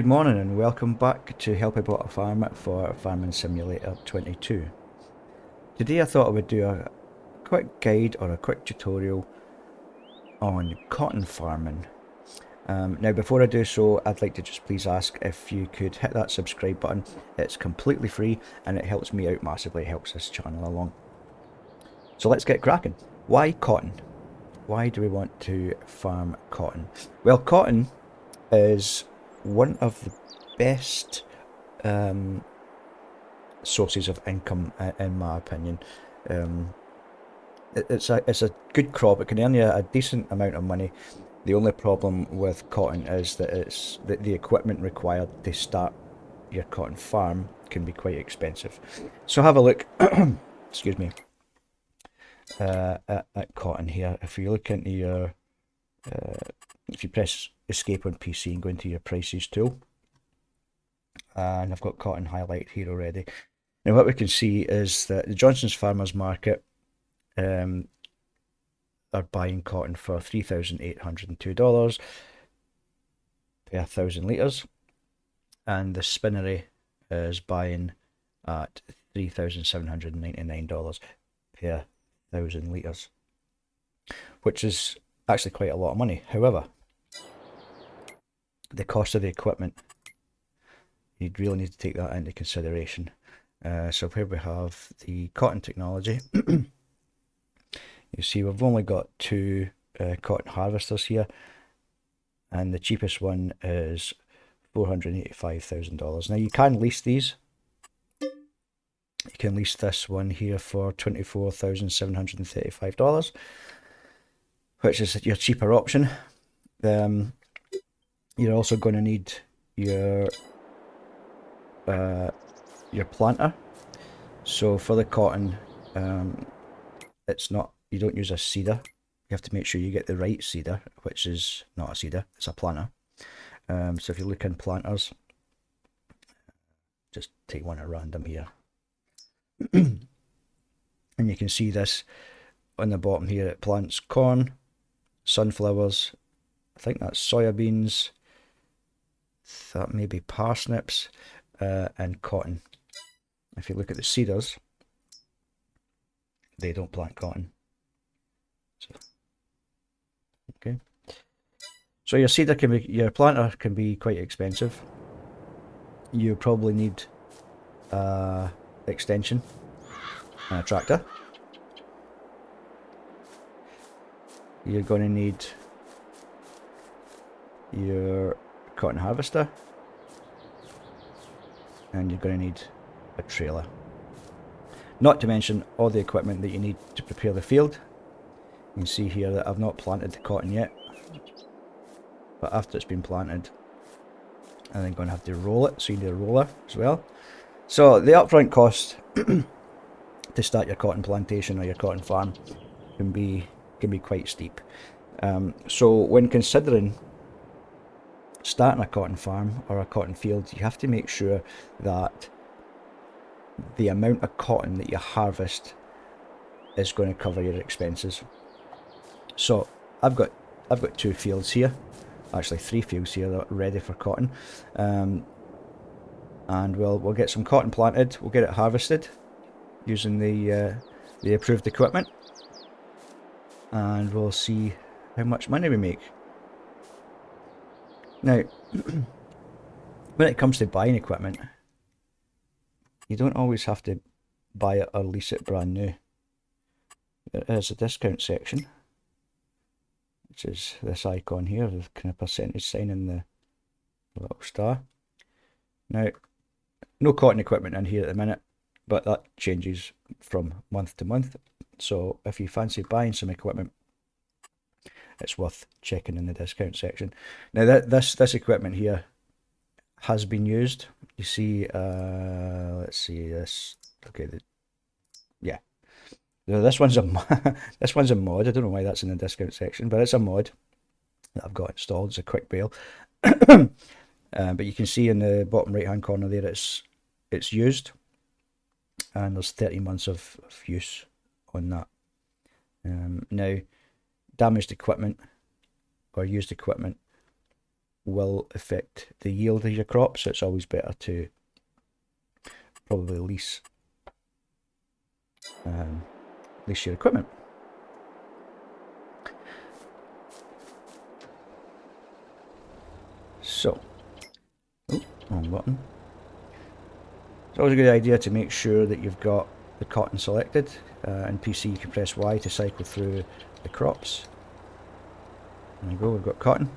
Good morning and welcome back to Help I Bought a Farm for Farming Simulator 22. Today I thought I would do a quick guide or a quick tutorial on cotton farming. Now before I do so, I'd like to just please ask if you could hit that subscribe button. It's completely free and it helps me out massively, it helps this channel along. So let's get cracking. Why cotton? Why do we want to farm cotton? Well, cotton is one of the best sources of income, in my opinion. It's a good crop. It can earn you a decent amount of money. The only problem with cotton is that the equipment required to start your cotton farm can be quite expensive. So have a look. Excuse me. At cotton here. If you look into your, if you press escape on PC and go into your prices tool, and I've got cotton highlighted here already. Now what we can see is that the Johnson's Farmers Market are buying cotton for $3,802 per 1,000 litres, and the spinnery is buying at $3,799 per 1,000 litres, which is actually quite a lot of money. However, the cost of the equipment, you'd really need to take that into consideration. So here we have the cotton technology. You see we've only got two cotton harvesters here, and the cheapest one is $485,000. Now you can lease these. You can lease this one here for $24,735, which is your cheaper option. You're also going to need your planter. So for the cotton, it's not, you don't use a seeder. You have to make sure you get the right seeder, which is not a seeder, it's a planter. So if you look in planters, just take one at random here. And you can see this on the bottom here. It plants corn, sunflowers, I think that's soybeans, that may be parsnips, and cotton. If you look at the seeders, they don't plant cotton. So, okay. So your seeder can be, your planter can be quite expensive. You probably need extension and a tractor. You're going to need your cotton harvester, and you're going to need a trailer. Not to mention all the equipment that you need to prepare the field. You can see here that I've not planted the cotton yet, but after it's been planted, I'm then going to have to roll it, so you need a roller as well. So the upfront cost to start your cotton plantation or your cotton farm can be quite steep. So when considering starting a cotton farm or a cotton field, you have to make sure that the amount of cotton that you harvest is going to cover your expenses. So I've got two fields here, actually three fields here that are ready for cotton, and we'll get some cotton planted. We'll get it harvested using the approved equipment, and we'll see how much money we make. Now, when it comes to buying equipment, you don't always have to buy it or lease it brand new. There is a discount section, which is this icon here, the kind of percentage sign in the little star. Now, no cotton equipment in here at the minute, but that changes from month to month. So if you fancy buying some equipment, it's worth checking in the discount section. Now this equipment here has been used. You see, let's see this. Okay, yeah. Now this one's a this one's a mod. I don't know why that's in the discount section, but it's a mod that I've got installed. It's a quick bale. But you can see in the bottom right hand corner there, it's used, and there's 30 months of use on that. Now, damaged equipment or used equipment will affect the yield of your crop, so it's always better to probably lease your equipment. So, wrong button. It's always a good idea to make sure that you've got the cotton selected. In PC you can press Y to cycle through the crops. There we go, we've got cotton.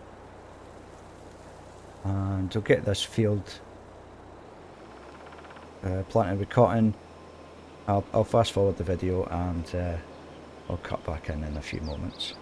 And to get this field planted with cotton, I'll fast forward the video and I'll cut back in a few moments.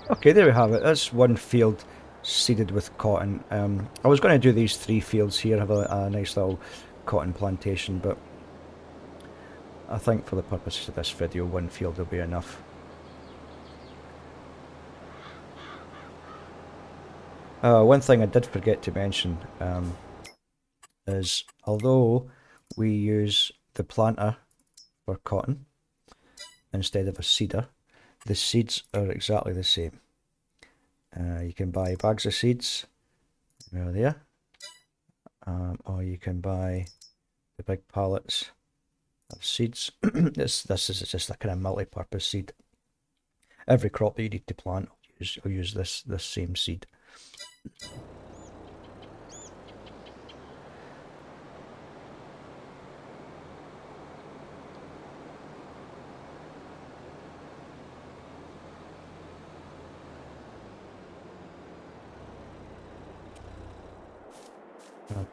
Okay, there we have it. That's one field seeded with cotton. I was going to do these 3 fields here, have a nice little cotton plantation, but I think for the purposes of this video, 1 field will be enough. One thing I did forget to mention is although we use the planter for cotton instead of a seeder, the seeds are exactly the same. You can buy bags of seeds, there, or you can buy the big pallets of seeds. This is just a kind of multi-purpose seed. Every crop that you need to plant will use this same seed.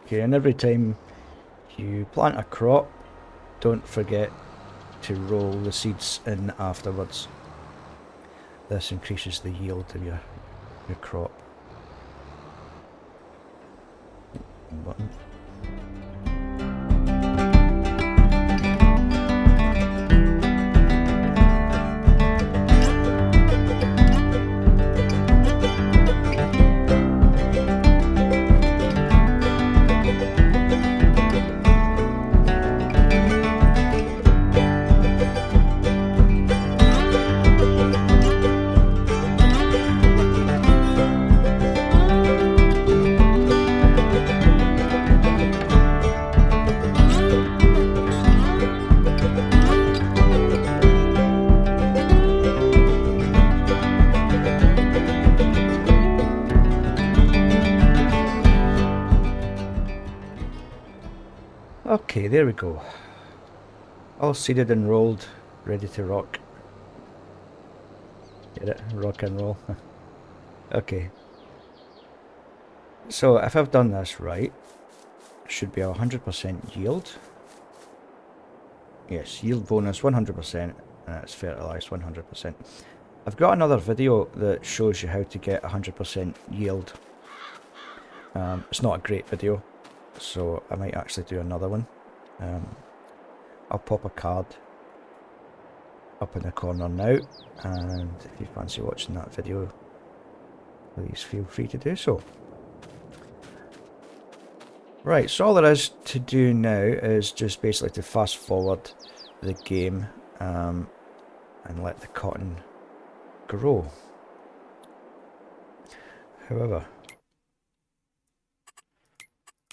Okay, and every time you plant a crop, don't forget to roll the seeds in afterwards. This increases the yield of your crop. Button. Okay, there we go. All seeded and rolled, ready to rock. Get it? Rock and roll. Okay. So if I've done this right, it should be 100% yield. Yes, yield bonus 100%, and it's fertilised 100%. I've got another video that shows you how to get 100% yield. It's not a great video, so I might actually do another one. I'll pop a card up in the corner now, and if you fancy watching that video, please feel free to do so. Right, so all there is to do now is just basically to fast forward the game and let the cotton grow. However,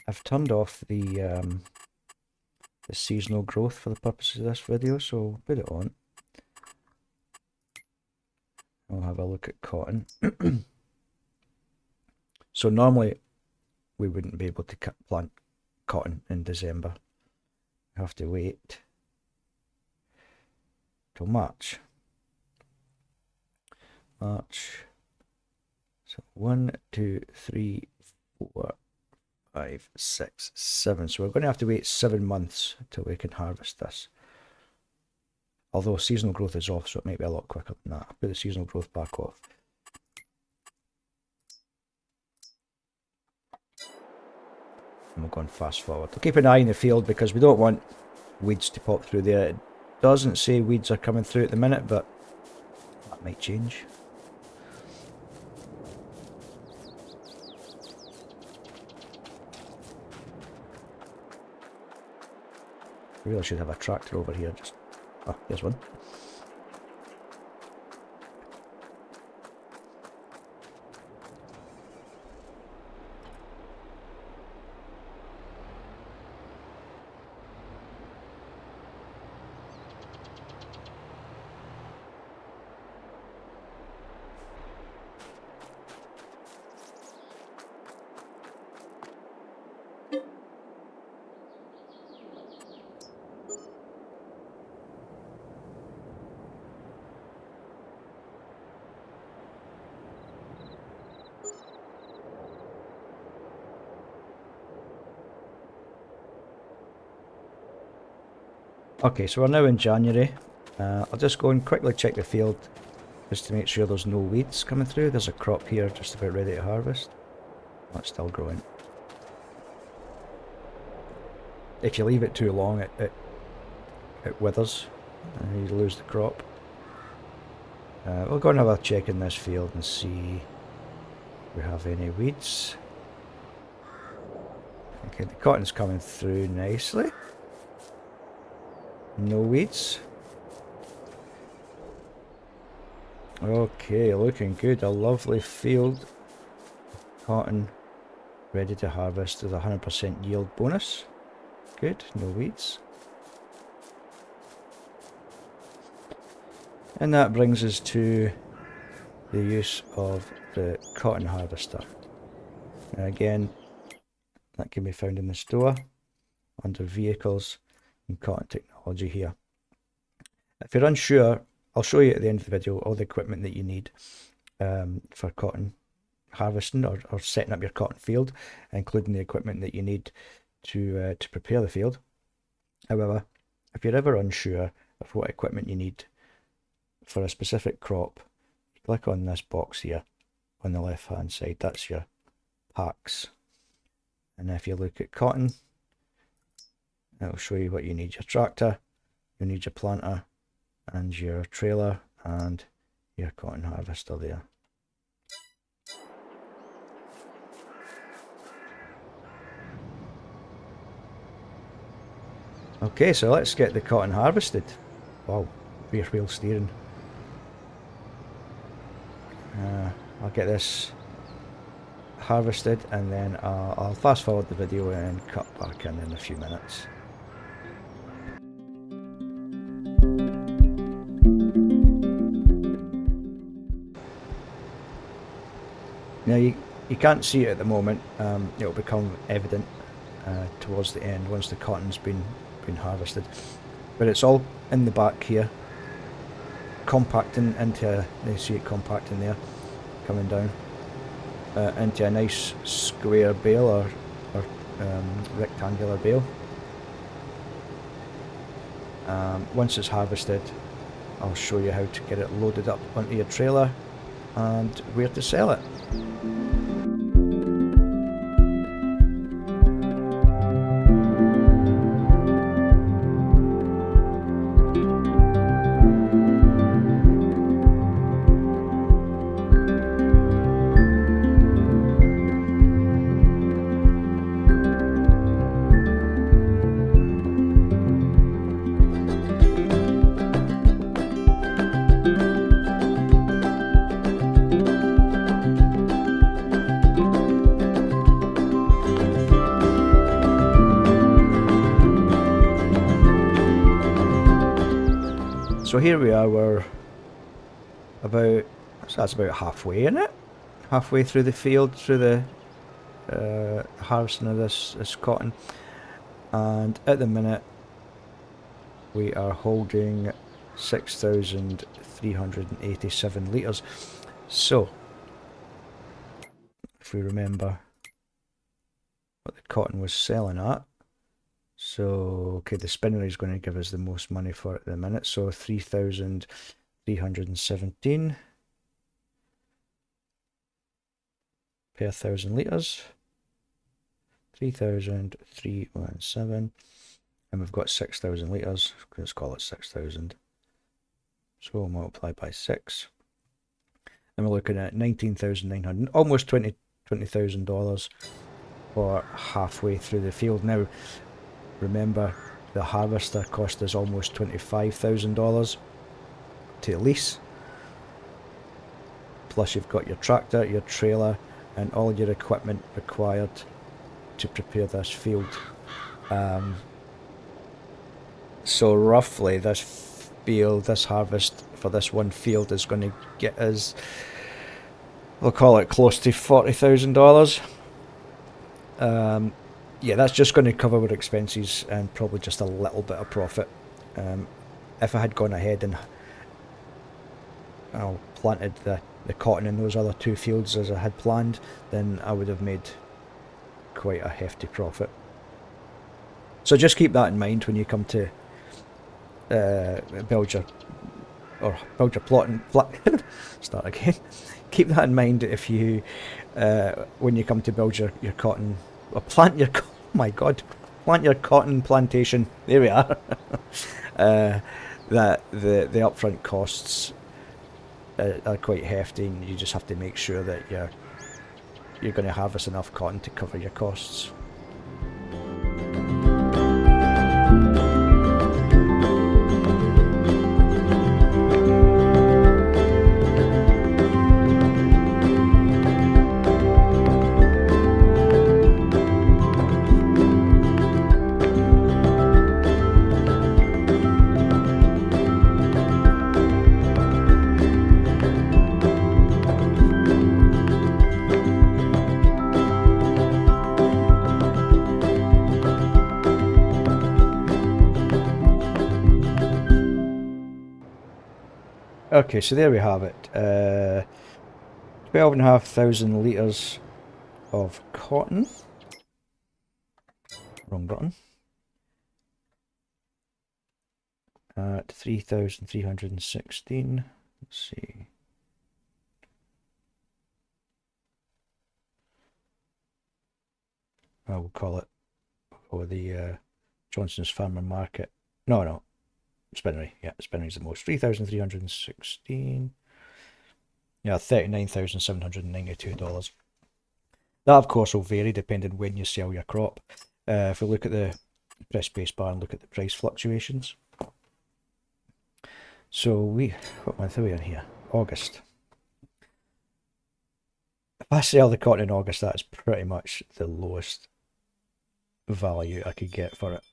I've turned off the seasonal growth for the purposes of this video, so we'll put it on. We'll have a look at cotton. So normally we wouldn't be able to plant cotton in December. We have to wait till March. So 1, 2, 3, 4, 5, 6, 7. So we're going to have to wait 7 months till we can harvest this. Although seasonal growth is off, so it might be a lot quicker than that. I'll put the seasonal growth back off. And we'll go on fast forward. We'll keep an eye in the field because we don't want weeds to pop through there. It doesn't say weeds are coming through at the minute, but that might change. I really should have a tractor over here. Just there's one. Okay, so we're now in January. I'll just go and quickly check the field just to make sure there's no weeds coming through. There's a crop here just about ready to harvest. That's still growing. If you leave it too long, it withers and you lose the crop. We'll go and have a check in this field and see if we have any weeds. Okay, the cotton's coming through nicely. No weeds. Okay, looking good. A lovely field. Cotton ready to harvest with a 100% yield bonus. Good, no weeds. And that brings us to the use of the cotton harvester. Now again, that can be found in the store under vehicles and cotton technology here. If you're unsure, I'll show you at the end of the video all the equipment that you need for cotton harvesting or setting up your cotton field, including the equipment that you need to prepare the field. However, if you're ever unsure of what equipment you need for a specific crop, click on this box here on the left hand side. That's your packs. And if you look at cotton, it'll show you what you need: your tractor, you need your planter, and your trailer, and your cotton harvester there. Okay, so let's get the cotton harvested. Wow, rear wheel steering. I'll get this harvested and then I'll fast forward the video and cut back in a few minutes. Now you can't see it at the moment. It'll become evident towards the end once the cotton's been harvested, but it's all in the back here, compacting into, you see it compacting there, coming down into a nice square bale or rectangular bale. Once it's harvested, I'll show you how to get it loaded up onto your trailer and where to sell it. So here we are, we're about So that's about halfway in it. Halfway through the field, through the harvesting of this cotton. And at the minute, we are holding 6,387 litres. So, if we remember what the cotton was selling at, so, okay, the spinnery is going to give us the most money for it at the minute, so 3,317 per 1,000 litres. 3,317, and we've got 6,000 litres, let's call it 6,000. So we'll multiply by 6, and we're looking at 19,900, almost $20,000 for halfway through the field. Now, remember, the harvester cost us almost $25,000 to lease, plus you've got your tractor, your trailer, and all your equipment required to prepare this field. So roughly this harvest for this one field is going to get us, we'll call it close to $40,000. Yeah, that's just going to cover our expenses and probably just a little bit of profit. If I had gone ahead and planted the cotton in those other two fields as I had planned, then I would have made quite a hefty profit. So just keep that in mind when you come to build your plot and start again. Keep that in mind if you when you come to build your cotton or plant your plant your cotton plantation. There we are. That the upfront costs are quite hefty, and you just have to make sure that you're going to harvest enough cotton to cover your costs. Okay, so there we have it. 12,500 litres of cotton. Wrong button. At 3,316. Let's see. I will call it for the Johnson's Farmer Market. No. Spinnery, yeah, Spinnery's the most. 3,316. Yeah, $39,792. That, of course, will vary depending when you sell your crop. If we look at the press space bar and look at the price fluctuations. So what month are we in here? August. If I sell the cotton in August, that's pretty much the lowest value I could get for it.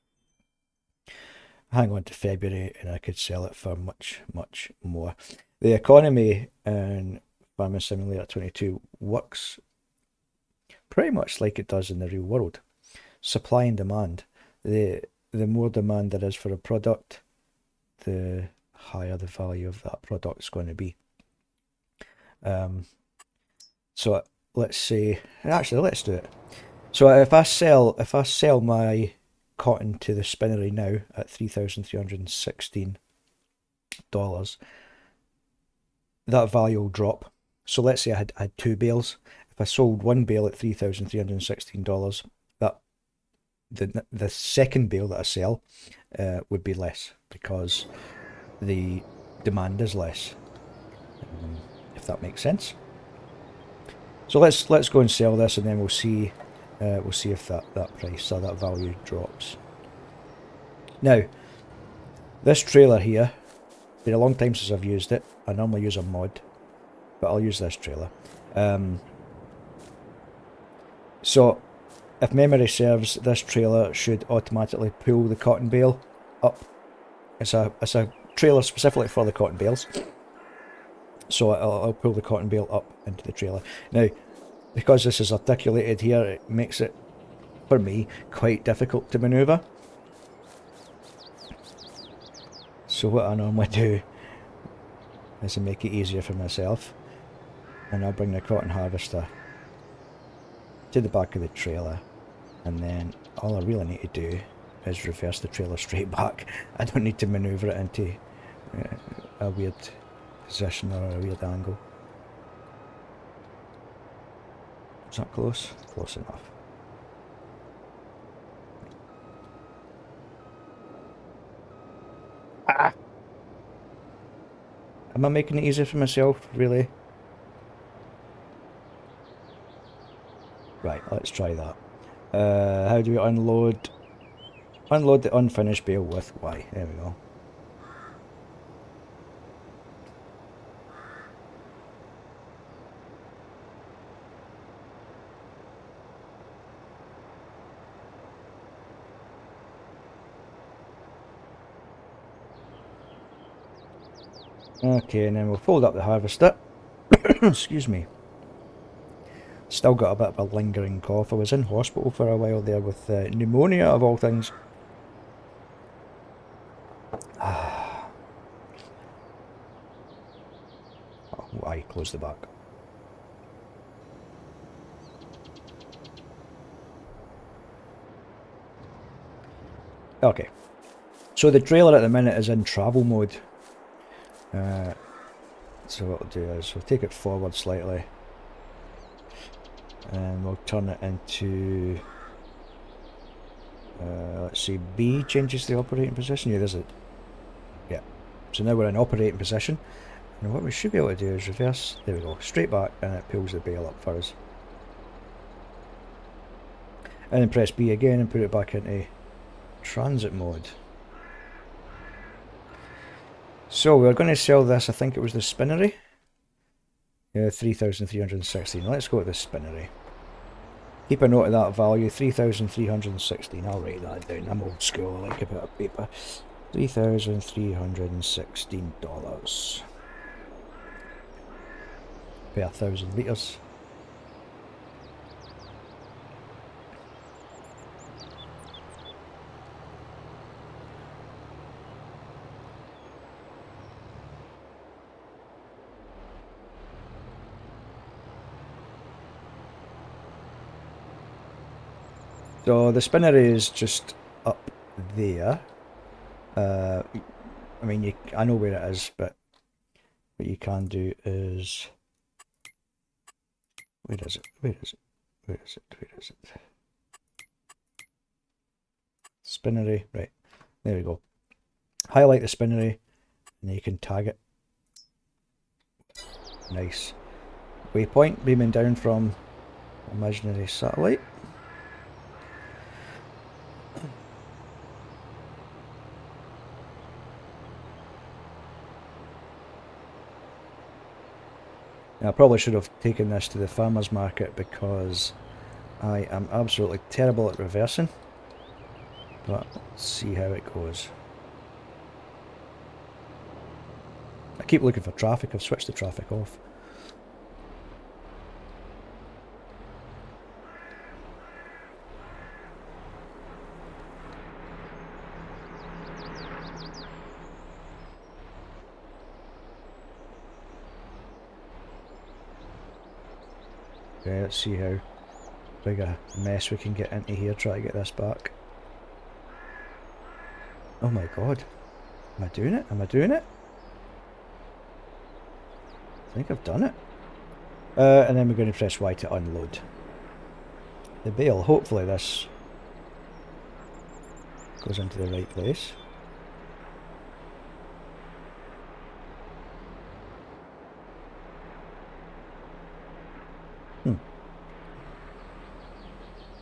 Hang on to February and I could sell it for much, much more. The economy in Farming Simulator 22 works pretty much like it does in the real world. Supply and demand. The more demand there is for a product, the higher the value of that product is going to be. So let's say, actually let's do it. So if I sell my cotton to the spinnery now at $3,316, that value will drop. So let's say I had two bales. If I sold one bale at $3,316, that the second bale that I sell would be less because the demand is less. If that makes sense. So let's go and sell this, and then we'll see if that price or that value drops. Now, this trailer here, it's been a long time since I've used it. I normally use a mod, but I'll use this trailer. So, if memory serves, this trailer should automatically pull the cotton bale up. It's a trailer specifically for the cotton bales. So I'll pull the cotton bale up into the trailer. Now, because this is articulated here, it makes it, for me, quite difficult to manoeuvre. So what I normally do is to make it easier for myself, and I'll bring the cotton harvester to the back of the trailer, and then all I really need to do is reverse the trailer straight back. I don't need to manoeuvre it into a weird position or a weird angle. Is that close? Close enough. Ah! Am I making it easier for myself, really? Right, let's try that. How do we unload? Unload the unfinished bale with Y. There we go. Okay, and then we'll fold up the harvester. Excuse me. Still got a bit of a lingering cough. I was in hospital for a while there with pneumonia of all things. Oh, why close the back? Okay. So the trailer at the minute is in travel mode. So what we'll do is we'll take it forward slightly. And we'll turn it into... let's see, B changes the operating position. Yeah, there's it. Yeah. So now we're in operating position. And what we should be able to do is reverse. There we go. Straight back, and it pulls the bale up for us. And then press B again and put it back into transit mode. So we're going to sell this, I think it was the spinnery. Yeah, 3,316. Let's go to the spinnery. Keep a note of that value, 3,316. I'll write that down. I'm old school, I like a bit of paper. $3,316 per 1,000 litres. So the spinnery is just up there. I mean, I know where it is, but what you can do is... Where is it? Where is it? Where is it? Where is it? Spinnery, right. There we go. Highlight the spinnery, and you can tag it. Nice. Waypoint beaming down from imaginary satellite. Now, I probably should have taken this to the farmer's market because I am absolutely terrible at reversing. But let's see how it goes. I keep looking for traffic. I've switched the traffic off. Okay, let's see how big a mess we can get into here, try to get this back. Oh my god. Am I doing it? Am I doing it? I think I've done it. And then we're going to press Y to unload the bale. Hopefully this goes into the right place.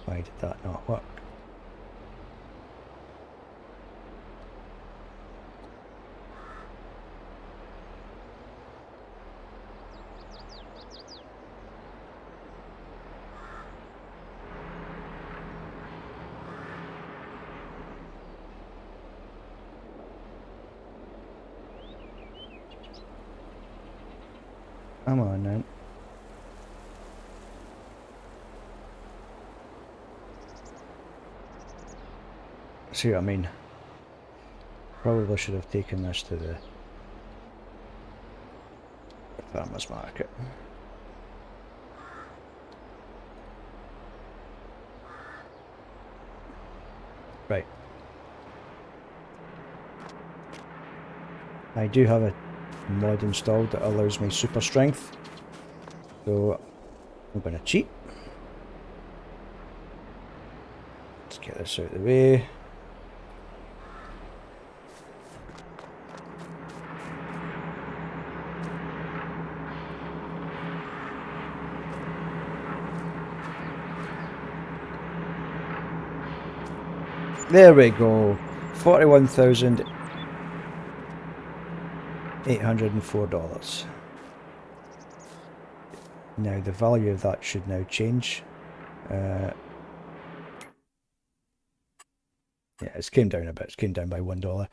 Why did that not work? Come on then. See what I mean? Probably should have taken this to the farmer's market. Right. I do have a mod installed that allows me super strength. So I'm going to cheat. Let's get this out of the way. There we go. $41,804. Now the value of that should now change. Yeah, it's came down a bit. It's came down by $1.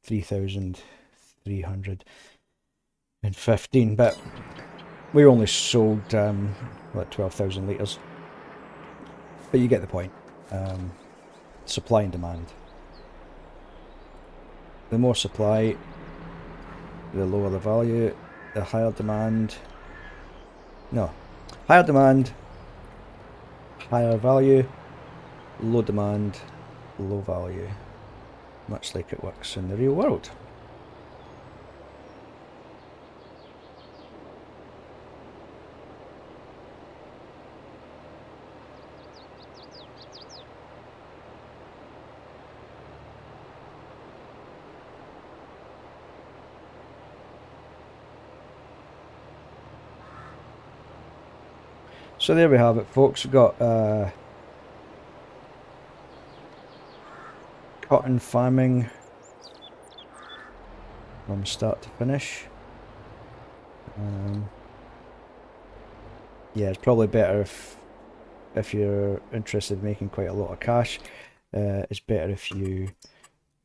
3,315. But we only sold what, 12,000 litres. But you get the point. Supply and demand. The more supply, the lower the value. The higher demand. No. Higher demand, higher value. Low demand, low value. Much like it works in the real world. So there we have it, folks. We've got cotton farming from start to finish. Yeah, it's probably better if you're interested in making quite a lot of cash. It's better if you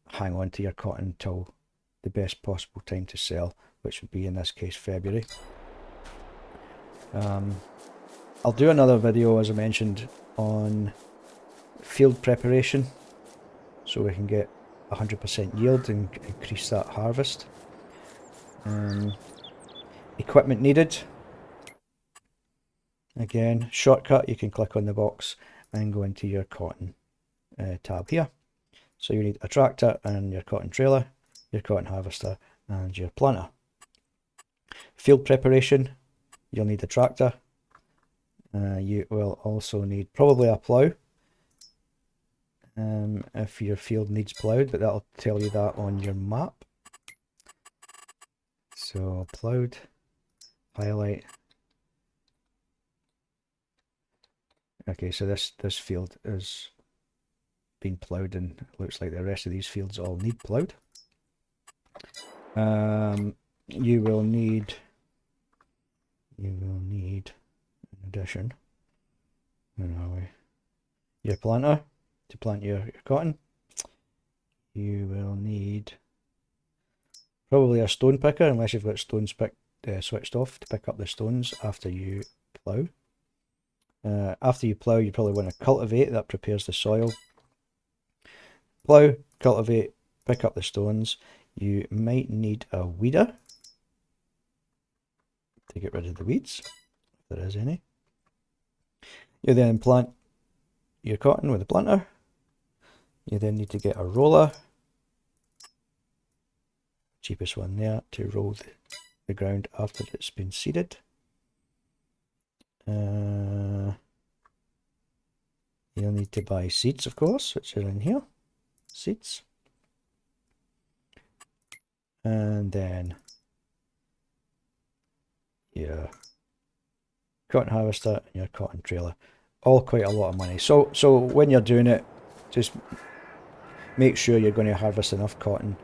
hang on to your cotton until the best possible time to sell, which would be in this case February. I'll do another video, as I mentioned, on field preparation, so we can get 100% yield and increase that harvest. Equipment needed. Again, shortcut, you can click on the box and go into your cotton tab here. So you need a tractor and your cotton trailer, your cotton harvester and your planter. Field preparation, you'll need a tractor. You will also need probably a plough if your field needs ploughed, but that'll tell you that on your map. So ploughed, highlight. Okay, so this field is being ploughed, and it looks like the rest of these fields all need ploughed. You will need in addition, where are we? Your planter to plant your cotton. You will need probably a stone picker, unless you've got stones switched off, to pick up the stones after you plough. After you plough, you probably want to cultivate. That prepares the soil. Plough, cultivate, pick up the stones. You might need a weeder to get rid of the weeds, if there is any. You then plant your cotton with a planter. You then need to get a roller, cheapest one there, to roll the ground after it's been seeded. You'll need to buy seeds, of course, which are in here. Seeds. And then your cotton harvester and your cotton trailer. All quite a lot of money. So when you're doing it, just make sure you're going to harvest enough cotton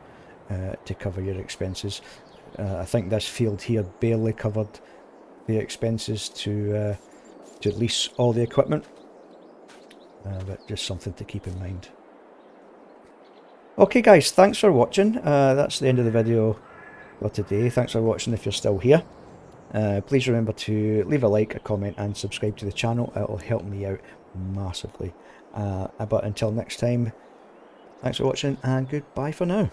to cover your expenses. I think this field here barely covered the expenses to lease all the equipment, but just something to keep in mind. Okay guys, thanks for watching. That's the end of the video for today. Thanks for watching if you're still here. Please remember to leave a like, a comment and subscribe to the channel. It will help me out massively. But until next time, thanks for watching and goodbye for now.